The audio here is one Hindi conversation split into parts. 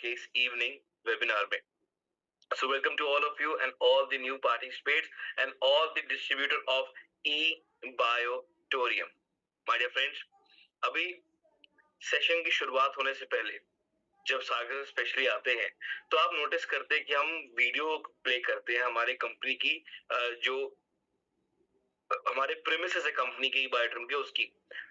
के इस इवनिंग वेबिनार में। So welcome to all of you and all the new participants and all the distributor of eBiotorium. My dear friends, अभी सेशन की शुरुआत होने से पहले जब सागर स्पेशली आते हैं तो आप नोटिस करते हैं कि हम वीडियो प्ले करते हैं हमारे कंपनी की जो हमारे प्रेमिसेस है कंपनी की बायोटर्म के उसकी।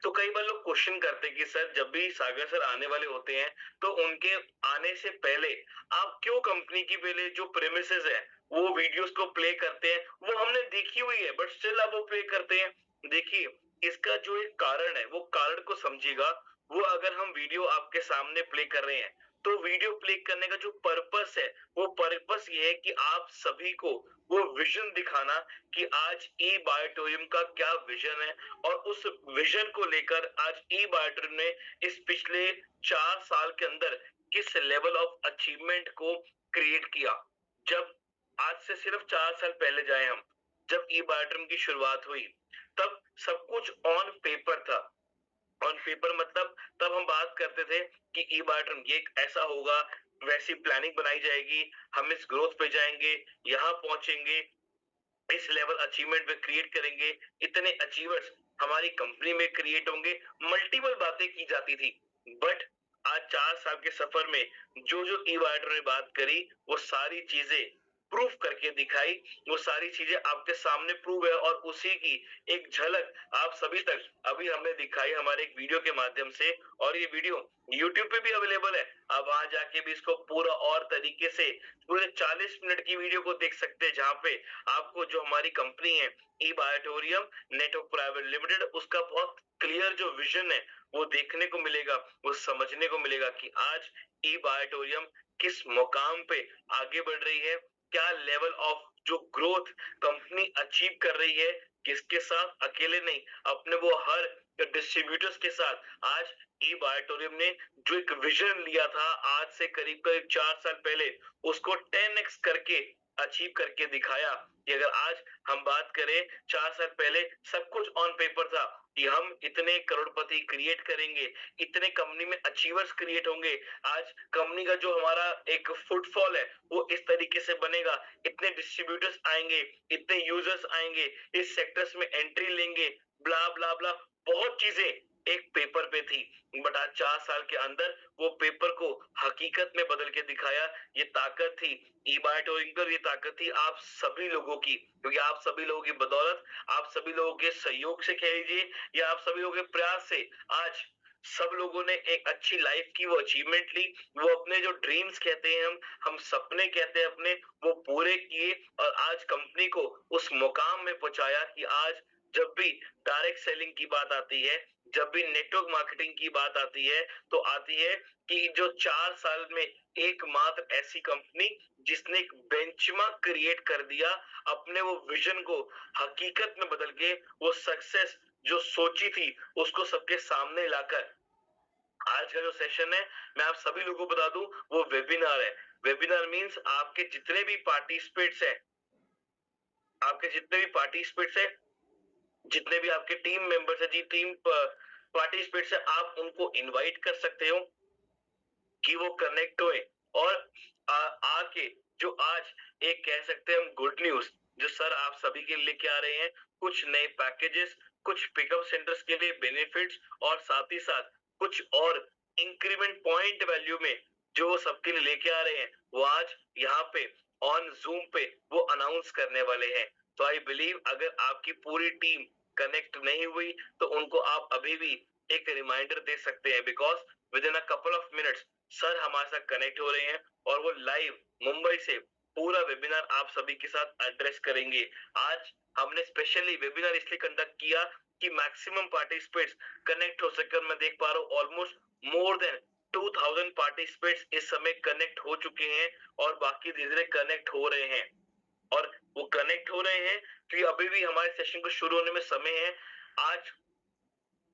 तो कई बार लोग क्वेश्चन करते हैं कि सर जब भी सागर सर आने वाले होते हैं तो उनके आने से पहले आप क्यों कंपनी की पहले जो प्रेमिसेस है वो वीडियोस को प्ले करते हैं, वो हमने देखी हुई है बट स्टिल आप वो प्ले करते हैं। देखिए, इसका जो एक कारण है वो कारण को समझिएगा। वो अगर हम वीडियो आपके सामने प्ले कर रहे हैं तो वीडियो प्ले करने का जो पर्पस है वो पर्पस ये है कि आप सभी को वो विजन दिखाना कि आज ई बायोटोरियम का क्या विजन है और उस विजन को लेकर आज ई बायोटोरियम ने इस पिछले 4 साल के अंदर किस लेवल ऑफ अचीवमेंट को क्रिएट किया। जब आज से सिर्फ 4 साल पहले जाए हम, जब ई बायोटोरियम की शुरुआत हुई तब सब कुछ ऑन पेपर था। ऑन पेपर मतलब तब हम बात करते थे कि ई बायोटर्म ये ऐसा होगा, वैसी प्लानिंग बनाई जाएगी, हम इस ग्रोथ पे जाएंगे, यहाँ पहुंचेंगे, इस लेवल अचीवमेंट पे क्रिएट करेंगे, इतने अचीवर्स हमारी कंपनी में क्रिएट होंगे, मल्टीपल बातें की जाती थी। बट आज 4 साल के सफर में जो जो ई बायोटर्म ने बात करी वो सारी चीजें प्रूफ करके दिखाई, वो सारी चीजें आपके सामने प्रूव है और उसी की एक झलक आप सभी तक अभी हमने दिखाई हमारे एक वीडियो के माध्यम से। और ये वीडियो YouTube पे भी अवेलेबल है, आप वहां जाके भी इसको पूरा और तरीके से पूरे 40 मिनट की वीडियो को देख सकते हैं, जहां पे आपको जो हमारी कंपनी है ई बायोटोरियम नेटवर्क प्राइवेट लिमिटेड उसका बहुत क्लियर जो विजन है वो देखने को मिलेगा, वो समझने को मिलेगा कि आज ई बायोटोरियम किस मुकाम पे आगे बढ़ रही है, क्या लेवल ऑफ जो ग्रोथ कंपनी अचीव कर रही है, किसके साथ, अकेले नहीं अपने वो हर डिस्ट्रीब्यूटर्स के साथ। आज ई बायोटोरियम ने जो एक विजन लिया था आज से करीब करीब 4 साल पहले उसको 10x करके अचीव करके दिखाया। कि अगर आज हम बात करें 4 साल पहले सब कुछ ऑन पेपर था कि हम इतने करोड़पति क्रिएट करेंगे, इतने कंपनी में अचीवर्स क्रिएट होंगे, आज कंपनी का जो हमारा एक फुटफॉल है वो इस तरीके से बनेगा, इतने डिस्ट्रीब्यूटर्स आएंगे, इतने यूजर्स आएंगे, इस सेक्टर्स में एंट्री लेंगे, ब्ला ब्ला ब्ला, बहुत चीजें एक पेपर पे थी। बट आज 4 साल के अंदर वो पेपर को हकीकत में बदल के दिखाया। ये ताकत थी ई बायोटोरियम, ये ताकत थी आप सभी लोगों की, क्योंकि आप सभी लोगों की बदौलत, आप सभी लोगों के सहयोग से कह लीजिए या आप सभी लोगों के प्रयास से आज सब लोगों ने एक अच्छी लाइफ की वो अचीवमेंट ली, वो अपने जो ड्रीम्स कहते हैं हम सपने कहते हैं अपने, वो पूरे किए और आज कंपनी को उस मुकाम में पहुंचाया कि आज जब भी डायरेक्ट सेलिंग की बात आती है, जब भी नेटवर्क मार्केटिंग की बात आती है तो आती है कि जो 4 साल में एकमात्र ऐसी कंपनी जिसने एक बेंचमार्क क्रिएट कर दिया, अपने वो विजन को हकीकत में बदल के वो सक्सेस जो सोची थी उसको सबके सामने लाकर आज का जो सेशन है मैं आप सभी लोगों को बता दूं वो वेबिनार है। वेबिनार मींस आपके जितने भी पार्टिसिपेट्स हैं, आपके जितने भी पार्टिसिपेट्स हैं, जितने भी आपके टीम मेंबर्स है जी, टीम पार्टिसिपेट्स है, आप उनको इनवाइट कर सकते हो कि वो कनेक्ट हुए और आके जो आज एक कह सकते हैं हम गुड न्यूज जो सर आप सभी के लिए लेके आ रहे हैं, कुछ नए पैकेजेस, कुछ पिकअप सेंटर्स के लिए बेनिफिट्स और साथ ही साथ कुछ और इंक्रीमेंट पॉइंट वैल्यू में जो सबके लिए लेके आ रहे हैं वो आज यहाँ पे ऑन जूम पे वो अनाउंस करने वाले हैं। तो आई बिलीव अगर आपकी पूरी टीम कनेक्ट नहीं हुई तो उनको आप अभी भी एक रिमाइंडर दे सकते हैं, because with in a couple of minutes sir हमारे साथ कनेक्ट हो रहे हैं और वो लाइव मुंबई से पूरा वेबिनार आप सभी के साथ एड्रेस करेंगे। आज हमने स्पेशली वेबिनार इसलिए कंडक्ट किया कि मैक्सिमम पार्टिसिपेट्स कनेक्ट हो सके। मैं देख पा रहा हूँ ऑलमोस्ट मोर देन 2000 पार्टिसिपेट्स इस समय कनेक्ट हो चुके हैं और बाकी धीरे धीरे कनेक्ट हो रहे हैं और वो कनेक्ट हो रहे हैं क्योंकि अभी भी हमारे सेशन को शुरू होने में समय है। आज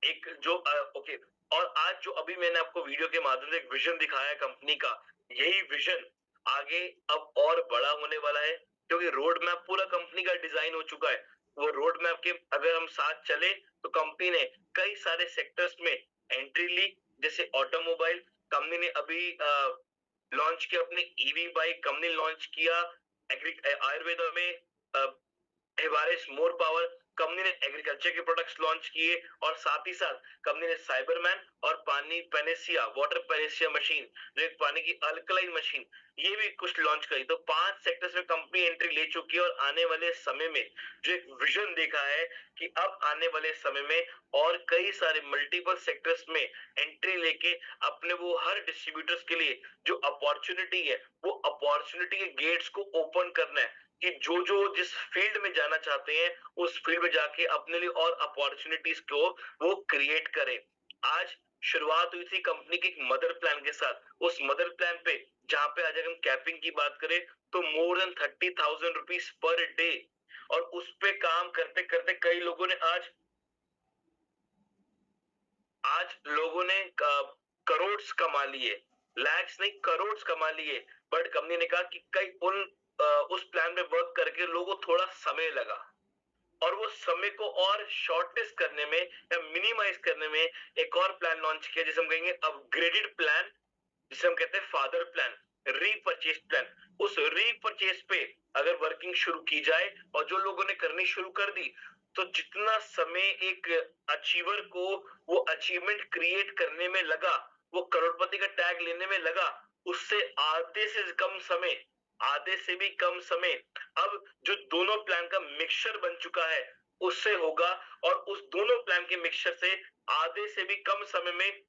एक जो ओके, और आज जो अभी मैंने आपको वीडियो के माध्यम से एक विजन दिखाया कंपनी का, यही विजन आगे अब और बड़ा होने वाला है क्योंकि रोड मैप पूरा कंपनी का डिजाइन हो चुका है। वो रोड मैप के अगर हम साथ चले तो कंपनी ने कई सारे सेक्टर्स में एंट्री ली, जैसे ऑटोमोबाइल कंपनी ने अभी लॉन्च किया अपने ईवी बाइक, कंपनी लॉन्च किया आयुर्वेदा में एवारेस्ट मोर पावर, कंपनी ने एग्रीकल्चर के प्रोडक्ट्स लॉन्च किए, और साथ ही साथ कंपनी ने साइबरमैन और पानी पेनेसिया वाटर पेनेसिया मशीन, जो एक पानी की अल्कलाइन मशीन, ये भी कुछ लॉन्च करी। तो 5 सेक्टर्स में कंपनी एंट्री ले चुकी है, और आने वाले समय में जो एक विजन देखा है कि अब आने वाले समय में और कई सारे मल्टीपल सेक्टर्स में एंट्री लेके अपने वो हर डिस्ट्रीब्यूटर्स के लिए जो अपॉर्चुनिटी है, वो अपॉर्चुनिटी के गेट्स को ओपन करना है, कि जो जो जिस फील्ड में जाना चाहते हैं उस फील्ड में जाके अपने लिए और अपॉर्चुनिटीज को वो क्रिएट करें। आज शुरुआत हुई थी कंपनी के एक मदर प्लान के साथ। उस मदर प्लान पे जहां पे आज अगर हम कैपिंग की बात करें तो more than 30,000 rupees per day, और उस पे काम करते करते कई लोगों ने आज आज लोगों ने करोड़ कमा लिए, लैक्स नहीं करोड़ कमा लिए। बट कंपनी ने कहा कि कई उस प्लान में वर्क करके लोगों को थोड़ा समय लगा, और वो समय को और शॉर्टेस्ट करने में या मिनिमाइज करने में एक और प्लान लॉन्च किया, जिसे हम कहेंगे अपग्रेडेड प्लान, जिसे हम कहते हैं फादर प्लान, रीपरचेज प्लान। उस रीपरचेज पे अगर वर्किंग शुरू की जाए और जो लोगों ने करनी शुरू कर दी, तो जितना समय एक अचीवर को वो अचीवमेंट क्रिएट करने में लगा, वो करोड़पति का टैग लेने में लगा, उससे आधे से कम समय, आधे से भी कम समय अब जो दोनों प्लान का मिक्सचर बन चुका है उससे होगा। और उस दोनों प्लान के मिक्सचर से आधे से भी कम समय में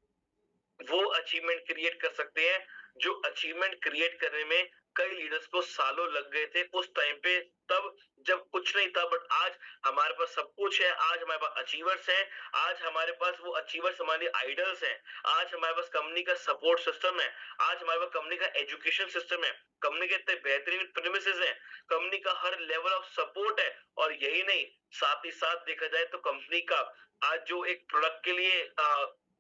वो अचीवमेंट क्रिएट कर सकते हैं, जो अचीवमेंट क्रिएट करने में कई लीडर्स को सालों लग गए थे उस टाइम पे, तब जब कुछ नहीं था। बट आज हमारे पास सब कुछ है, आज हमारे पास अचीवर्स हैं, आज हमारे पास वो अचीवर्स हमारे आइडल्स हैं, आज हमारे पास कंपनी का सपोर्ट सिस्टम है, आज हमारे पास कंपनी का एजुकेशन सिस्टम है, कंपनी के इतने बेहतरीन प्रीमिसेस हैं, कंपनी का हर लेवल ऑफ सपोर्ट है। और यही नहीं, साथ ही साथ देखा जाए तो कंपनी का आज जो एक प्रोडक्ट के लिए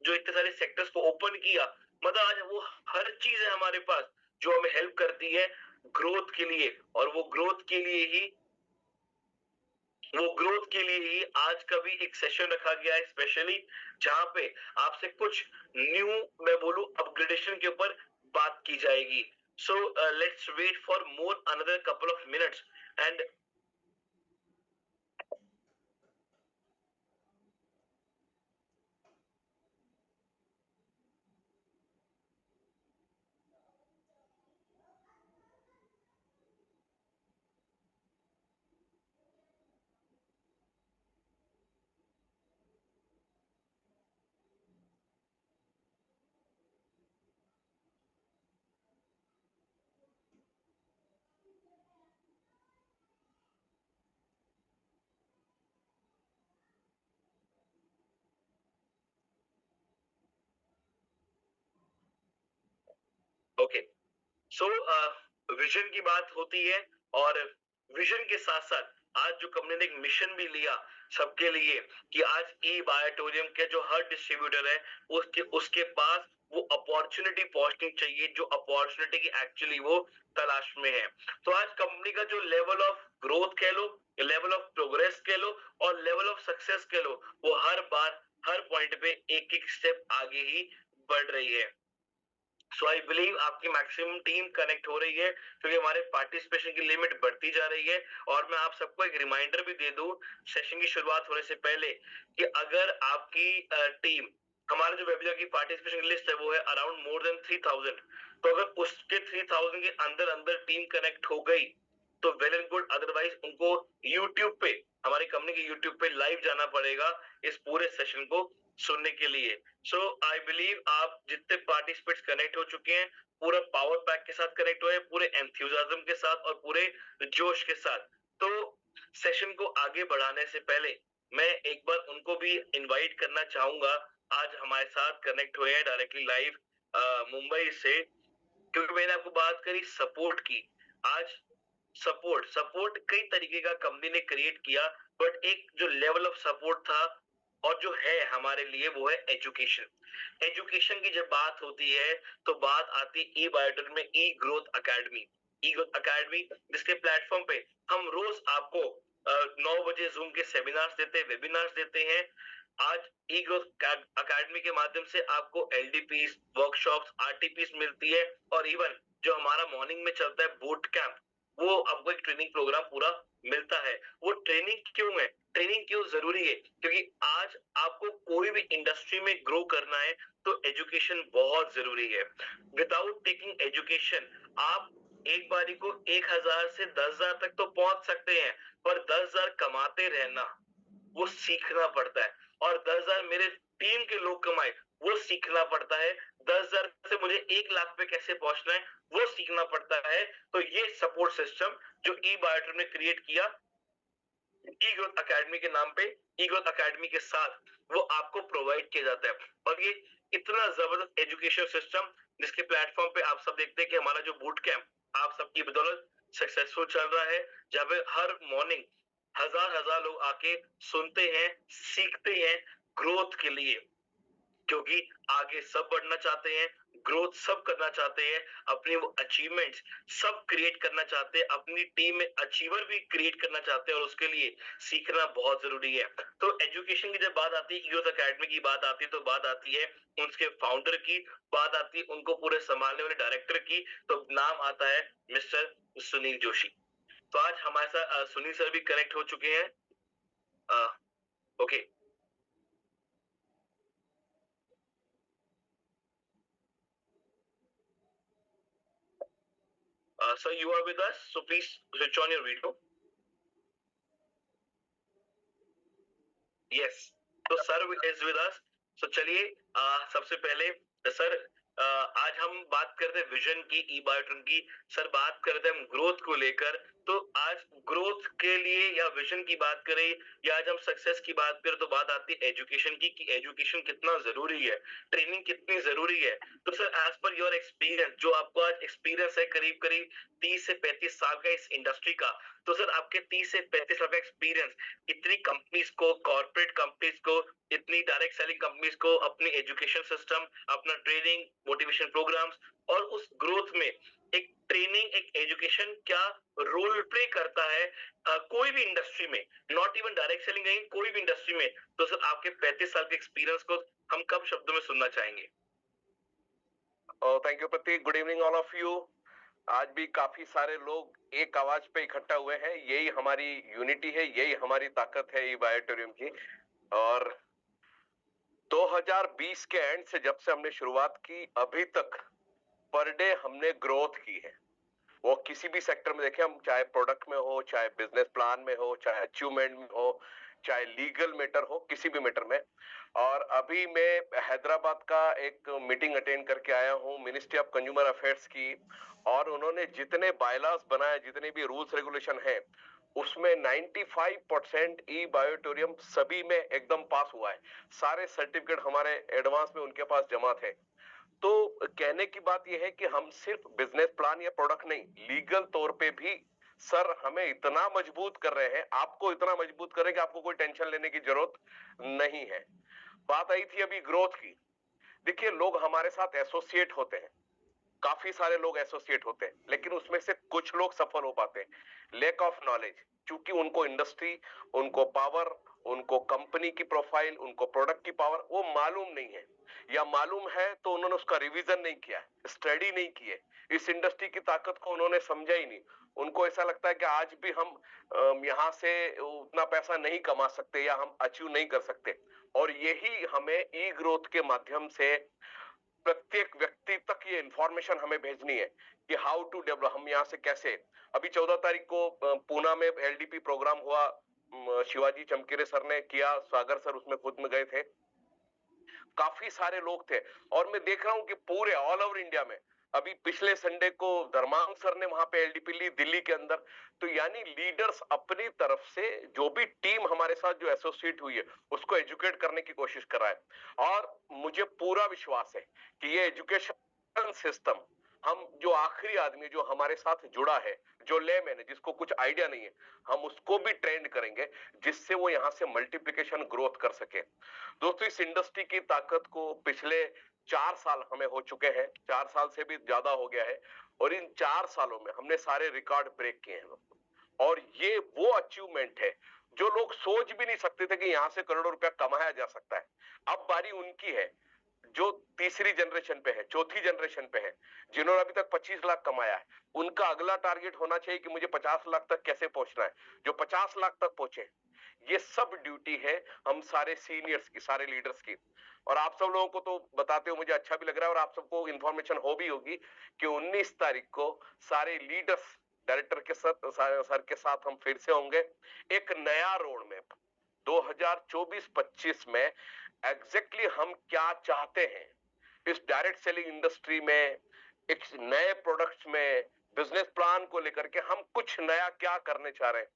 जो इतने सारे सेक्टर्स को ओपन किया, मतलब आज वो हर चीज है हमारे पास जो हमें हेल्प करती है ग्रोथ के लिए। और वो ग्रोथ के लिए ही आज का भी एक सेशन रखा गया है स्पेशली, जहां पे आपसे कुछ न्यू, मैं बोलूं अपग्रेडेशन के ऊपर बात की जाएगी। So let's wait for more another couple of minutes and okay. So vision की बात होती है, और विजन के साथ साथ आज जो कंपनी ने एक मिशन भी लिया सबके लिए, कि आज ई बायोटोरियम के जो हर डिस्ट्रीब्यूटर है उसके उसके पास वो अपॉर्चुनिटी पहुंचनी चाहिए, जो अपॉर्चुनिटी की एक्चुअली वो तलाश में है। तो आज कंपनी का जो लेवल ऑफ ग्रोथ कह लो, लेवल ऑफ प्रोग्रेस कह लो, और लेवल ऑफ सक्सेस कह लो, वो हर बार हर पॉइंट पे एक एक स्टेप आगे ही बढ़ रही है। सो आई बिलीव आपकी मैक्सिमम टीम कनेक्ट हो रही है, क्योंकि हमारे पार्टिसिपेशन की लिमिट बढ़ती जा रही है। और मैं आप सबको एक रिमाइंडर भी दे दूं सेशन की शुरुआत होने से पहले, कि अगर आपकी टीम, हमारे जो वेबिनार की पार्टिसिपेशन लिस्ट है वो है अराउंड मोर देन 3,000, तो अगर उसके 3,000 के अंदर अंदर टीम कनेक्ट हो गई तो वेल एंड गुड, अदरवाइज उनको यूट्यूब पे, हमारी कंपनी के यूट्यूब पे लाइव जाना पड़ेगा इस पूरे सेशन को सुनने के लिए। सो आई बिलीव आप जितने पार्टिसिपेट्स कनेक्ट हो चुके हैं, पूरा पावर पैक के साथ कनेक्ट हुए, पूरे एंथुसियाज्म के साथ और पूरे जोश के साथ। तो सेशन को आगे बढ़ाने से पहले मैं एक बार उनको भी इनवाइट करना चाहूंगा, आज हमारे साथ कनेक्ट हुए हैं डायरेक्टली लाइव मुंबई से। क्योंकि मैंने आपको बात करी सपोर्ट की, आज सपोर्ट सपोर्ट कई तरीके का कंपनी ने क्रिएट किया, बट एक जो लेवल ऑफ सपोर्ट था और जो है हमारे लिए वो है एजुकेशन। एजुकेशन की जब बात होती है तो बात आती ई बायोटेक में ई ग्रोथ अकेडमी। ई ग्रोथ अकेडमी जिसके प्लेटफॉर्म पे हम रोज आपको 9 बजे जूम के सेमिनार्स देते हैं, वेबिनार्स देते हैं। आज ई ग्रोथ अकेडमी के माध्यम से आपको एलडीपीस, वर्कशॉप्स, आरटीपीस मिलती है, और इवन जो हमारा मॉर्निंग में चलता है बूट कैंप, वो आपको एक ट्रेनिंग प्रोग्राम पूरा मिलता है। वो ट्रेनिंग क्यों है, ट्रेनिंग क्यों जरूरी है, क्योंकि आज आपको कोई भी इंडस्ट्री में ग्रो करना है तो एजुकेशन बहुत जरूरी है। विदाउट टेकिंग एजुकेशन आप एक बारी को 1,000 से 10,000 तक तो पहुंच सकते हैं, पर 10,000 कमाते रहना वो सीखना पड़ता है। और 10,000 मेरे टीम के लोग कमाए वो सीखना पड़ता है। 10,000 से मुझे 1 लाख पे कैसे पहुंचना है वो सीखना पड़ता है। तो ये सपोर्ट सिस्टम जो ई बायोट्रिम ने क्रिएट किया ई ग्रोथ अकेडमी के नाम पे, ई ग्रोथ अकेडमी के साथ वो आपको प्रोवाइड किया जाता है। और ये इतना जबरदस्त एजुकेशन सिस्टम जिसके प्लेटफॉर्म पे आप सब देखते हैं कि हमारा जो बूट कैंप आप सबकी बदौलत सक्सेसफुल चल रहा है, जहाँ पे हर मॉर्निंग हजार हजार लोग आके सुनते हैं, सीखते हैं ग्रोथ के लिए, क्योंकि आगे सब बढ़ना चाहते हैं, ग्रोथ सब करना चाहते हैं, अपनी वो अचीवमेंट्स सब क्रिएट करना चाहते हैं, अपनी टीम में अचीवर भी क्रिएट करना चाहते हैं, और उसके लिए सीखना बहुत जरूरी है। तो एजुकेशन की जब बात आती है, यूथ अकेडमी की बात आती है, तो बात आती है उसके फाउंडर की, बात आती है उनको पूरे संभालने वाले डायरेक्टर की, तो नाम आता है मिस्टर सुनील जोशी। तो आज हमारे साथ सुनील सर भी कनेक्ट हो चुके हैं। Okay sir, you are with us, so please switch on your video. Yes, तो सर इज विद अस। तो चलिए सबसे पहले सर आज हम बात करते हैं विजन की, ई बायोट्रिम की। सर बात करते हैं हम ग्रोथ को लेकर। तो आज ग्रोथ के लिए या विजन की बात करें या आज हम सक्सेस की बात करें, तो बात आती है एजुकेशन की कि एजुकेशन कितना जरूरी है, ट्रेनिंग कितनी जरूरी है। तो sir as per your experience, जो आपको आज एक्सपीरियंस है करीब करीब 30 से 35 साल का इस इंडस्ट्री का, तो सर आपके 30 से 35 साल का एक्सपीरियंस इतनी कंपनीज को, कॉर्पोरेट कंपनीज को, इतनी डायरेक्ट सेलिंग कंपनीज को अपनी एजुकेशन सिस्टम, अपना ट्रेनिंग मोटिवेशन प्रोग्राम्स और उस ग्रोथ में एक ट्रेनिंग, एक एजुकेशन क्या रोल प्ले करता है कोई भी इंडस्ट्री में, नॉट इवन डायरेक्ट सेलिंग नहीं, कोई भी इंडस्ट्री में। तो सर आपके 35 साल के एक्सपीरियंस को हम कब शब्दों में सुनना चाहेंगे? Thank you Pratik, good evening all of you. आज भी काफी सारे लोग एक आवाज पे इकट्ठा हुए हैं, यही हमारी यूनिटी है, यही हमारी ताकत है ई बायोटोरियम की। और 2020 के एंड से जब से हमने शुरुआत की अभी तक पर डे हमने ग्रोथ की है। वो किसी भी सेक्टर में देखें हम, चाहे प्रोडक्ट में हो, चाहे बिजनेस प्लान में हो, चाहे अचीवमेंट में हो, चाहे लीगल मैटर हो, किसी भी मैटर में। और अभी मैं हैदराबाद का एक मीटिंग अटेंड करके आया हूँ मिनिस्ट्री ऑफ कंज्यूमर अफेयर्स की, और उन्होंने जितने बायलॉज बनाए, जितने भी रूल्स रेगुलेशन है, उसमें 95% ई बायोटोरियम सभी में एकदम पास हुआ है। सारे सर्टिफिकेट हमारे एडवांस में उनके पास जमा थे। तो कहने की बात यह है कि हम सिर्फ बिजनेस प्लान या प्रोडक्ट नहीं, लीगल तौर पे भी सर हमें इतना मजबूत कर रहे हैं, आपको इतना मजबूत कर रहे हैं कि आपको कोई टेंशन लेने की जरूरत नहीं है। बात आई थी अभी ग्रोथ की। देखिए, लोग हमारे साथ एसोसिएट होते हैं, काफी सारे लोग एसोसिएट होते हैं, लेकिन उसमें से कुछ लोग सफल हो पाते हैं। लेक ऑफ नॉलेज, क्योंकि उनको इंडस्ट्री, उनको पावर, उनको कंपनी की प्रोफाइल, उनको प्रोडक्ट की पावर वो मालूम नहीं है, या मालूम है तो उन्होंने उसका रिवीजन नहीं किया, स्टडी नहीं किए, इस इंडस्ट्री की ताकत को उन्होंने समझा ही नहीं। उनको ऐसा लगता है कि आज भी हम यहाँ से उतना पैसा नहीं कमा सकते या हम अचीव नहीं कर सकते। और यही हमें ई ग्रोथ के माध्यम से प्रत्येक व्यक्ति तक ये इंफॉर्मेशन हमें भेजनी है कि हाउ टू डेवलप, हम यहाँ से कैसे। अभी 14 तारीख को पूना में एलडीपी प्रोग्राम हुआ, शिवाजी चमकीरे सर ने किया, सागर सर उसमें खुद में गए थे, काफी सारे लोग थे। और मैं देख रहा हूँ कि पूरे ऑल ओवर इंडिया में, अभी पिछले संडे को धर्मांग सर ने वहां पे एलडीपी ली दिल्ली के अंदर। तो यानी लीडर्स अपनी तरफ से, जो भी टीम हमारे साथ जो एसोसिएट हुई है, उसको एजुकेट करने की कोशिश कर रहा है। और मुझे पूरा विश्वास है कि ये एजुकेशन सिस्टम, हम जो आखिरी आदमी जो हमारे साथ जुड़ा है, जो लेमैन है, जिसको कुछ आइडिया नहीं है, हम उसको भी ट्रेंड करेंगे, जिससे वो यहां से मल्टीप्लिकेशन ग्रोथ कर सके। दोस्तों, इस इंडस्ट्री की ताकत को पिछले 4 साल हमें हो चुके हैं, 4 साल से भी ज्यादा हो गया है, और इन 4 सालों में हमने सारे रिकॉर्ड ब्रेक किए हैं दोस्तों। और ये वो अचीवमेंट है जो लोग सोच भी नहीं सकते थे कि यहां से करोड़ों रुपया कमाया जा सकता है। अब बारी उनकी है जो तीसरी जनरेशन पे है, चौथी जनरेशन पे है, जिन्होंने अभी तक 25 लाख कमाया है, उनका अगला टारगेट होना चाहिए कि मुझे 50 लाख तक कैसे पहुंचना है, जो 50 लाख तक पहुंचे। ये सब ड्यूटी है हम सारे सीनियर्स की, सारे लीडर्स की। और आप सब लोगों को तो बताते हो मुझे अच्छा भी लग रहा है, और आप सबको इंफॉर्मेशन हो भी होगी कि 19 तारीख को सारे लीडर्स डायरेक्टर के साथ, सर के साथ हम फिर से होंगे। एक नया रोड मैप 2024-25 में एग्जैक्टली हम क्या चाहते हैं इस डायरेक्ट सेलिंग इंडस्ट्री में, एक नए प्रोडक्ट्स में, बिजनेस प्लान को लेकर के हम कुछ नया क्या करने चाह रहे हैं,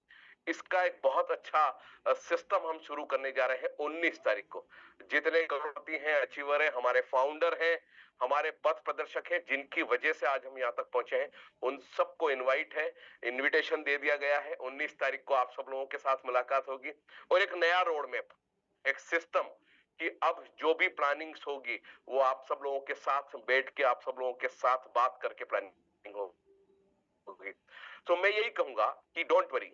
इसका एक बहुत अच्छा सिस्टम हम शुरू करने जा रहे हैं 19 तारीख को। जितने करोड़पति हैं, अचीवर हैं, हमारे फाउंडर हैं, हमारे पथ प्रदर्शक हैं, जिनकी वजह से आज हम यहाँ तक पहुंचे हैं, उन सबको इनवाइट है, इनविटेशन दे दिया गया है। 19 तारीख को आप सब लोगों के साथ मुलाकात होगी और एक नया रोड मैप, एक सिस्टम कि अब जो भी प्लानिंग्स होगी वो आप सब लोगों के साथ बैठ के, आप सब लोगों के साथ बात करके प्लानिंग होगी। तो मैं यही कहूंगा कि डोंट वरी,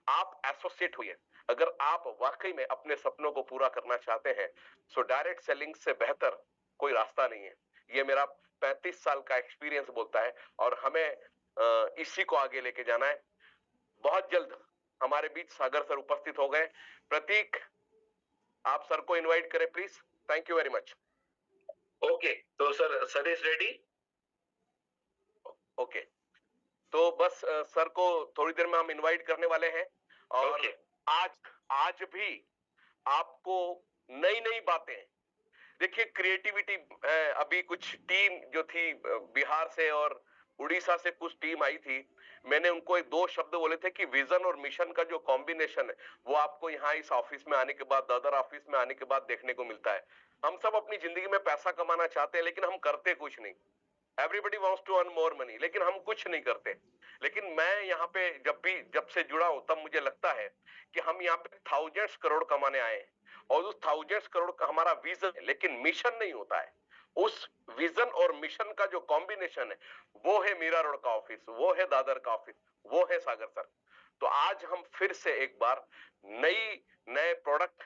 आप एसोसिएट हुए। अगर आप वाकई में अपने सपनों को पूरा करना चाहते हैं, सो डायरेक्ट सेलिंग से बेहतर कोई रास्ता नहीं है। ये मेरा 35 साल का एक्सपीरियंस बोलता है और हमें इसी को आगे लेके जाना है। बहुत जल्द हमारे बीच सागर सर उपस्थित हो गए। प्रतीक, आप सर को इनवाइट करें please. Thank you very much. Okay, तो सर इज रेडी। ओके, तो बस सर को थोड़ी देर में हम इनवाइट करने वाले हैं। और Okay. आज भी आपको नई नई बातें, देखिए क्रिएटिविटी, अभी कुछ टीम जो थी बिहार से और उड़ीसा से कुछ टीम आई थी, मैंने उनको एक दो शब्द बोले थे कि विजन और मिशन का जो कॉम्बिनेशन है वो आपको यहाँ इस ऑफिस में आने के बाद, दादर ऑफिस में आने के बाद देखने को मिलता है। हम सब अपनी जिंदगी में पैसा कमाना चाहते हैं लेकिन हम करते कुछ नहीं। Everybody wants to earn more money, लेकिन हम कुछ नहीं करते। लेकिन मैं यहाँ पे जब से जुड़ा हूं तब मुझे लगता है कि हम यहाँ पे थाउजेंड्स करोड़ कमाने आए हैं और उस थाउजेंड्स करोड़ का हमारा विजन है, लेकिन मिशन नहीं होता है। उस विजन और मिशन का जो कॉम्बिनेशन है वो है मीरा रोड का ऑफिस, वो है दादर का ऑफिस, वो है सागर सर। तो आज हम फिर से एक बार नए प्रोडक्ट,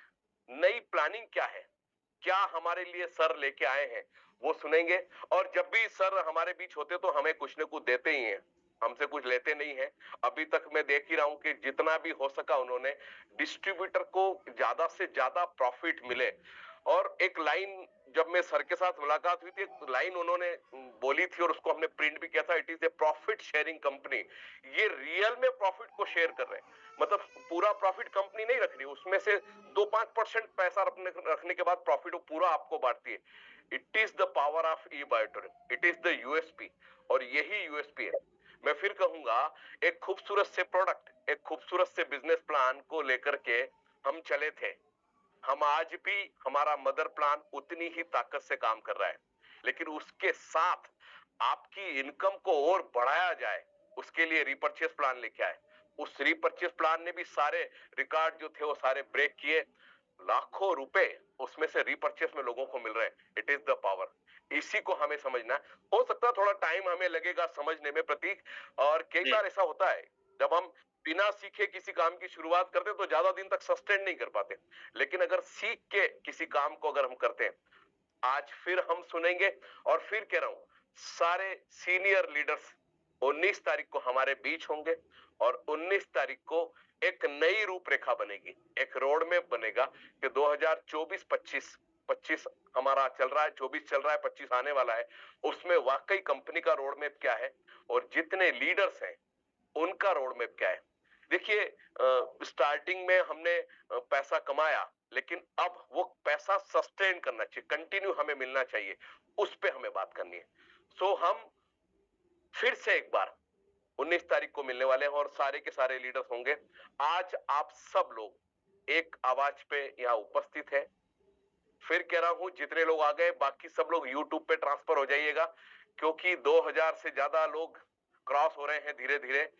नई प्लानिंग क्या है, क्या हमारे लिए सर लेके आए हैं वो सुनेंगे। और जब भी सर हमारे बीच होते तो हमें कुछ न कुछ देते ही हैं, हमसे कुछ लेते नहीं है। अभी तक मैं देख ही रहा हूं कि जितना भी हो सका उन्होंने डिस्ट्रीब्यूटर को ज्यादा से ज्यादा प्रॉफिट मिले। और एक लाइन जब मैं सर के साथ मुलाकात हुई थी, एक लाइन उन्होंने बोली थी और उसको हमने प्रिंट भी किया था, it is a profit sharing company. ये रियल में प्रॉफिट को शेयर कर रहे हैं, मतलब पूरा प्रॉफिट कंपनी नहीं रख रही, उसमें से 2-5% पैसा रखने के बाद प्रॉफिट वो पूरा आपको बांटती है। It is the power of E biotorin, it is the USP, और यही यूएसपी है। मैं फिर कहूंगा, एक खूबसूरत से प्रोडक्ट, एक खूबसूरत से बिजनेस प्लान को लेकर के हम चले थे। हम आज भी, हमारा मदर प्लान उतनी ही ताकत से काम कर रहा है, लेकिन उसके साथ आपकी इनकम को और बढ़ाया जाए उसके लिए रीपर्चेस प्लान लेके आए। उस रीपर्चेस प्लान ने भी सारे रिकॉर्ड जो थे वो सारे ब्रेक किए। लाखों रुपए उसमें से रीपर्चेस में लोगों को मिल रहे हैं। इट इज द पावर, इसी को हमें समझना है। हो सकता है थोड़ा टाइम हमें लगेगा समझने में प्रतीक, और कई बार ऐसा होता है जब हम बिना सीखे किसी काम की शुरुआत करते तो ज्यादा दिन तक सस्टेन नहीं कर पाते, लेकिन अगर सीख के किसी काम को अगर हम करते हैं, आज फिर हम सुनेंगे। और फिर कह रहा हूं, सारे सीनियर लीडर्स 19 तारीख को हमारे बीच होंगे और 19 तारीख को एक नई रूपरेखा बनेगी, एक रोड मैप बनेगा कि 2024-25 हमारा चल रहा है, 24 चल रहा है, 25 आने वाला है, उसमें वाकई कंपनी का रोड मैप क्या है और जितने लीडर्स हैं उनका रोड मैप क्या है। देखिए, स्टार्टिंग में हमने पैसा कमाया, लेकिन अब वो पैसा सस्टेन करना चाहिए, कंटिन्यू हमें मिलना चाहिए, उस पे हमें बात करनी है। सो हम फिर से एक बार 19 तारीख को मिलने वाले हैं और सारे के सारे लीडर्स होंगे। आज आप सब लोग एक आवाज पे यहाँ उपस्थित है। फिर कह रहा हूं, जितने लोग आ गए बाकी सब लोग यूट्यूब पे ट्रांसफर हो जाइएगा, क्योंकि 2000 से ज्यादा लोग क्रॉस हो रहे हैं धीरे धीरे।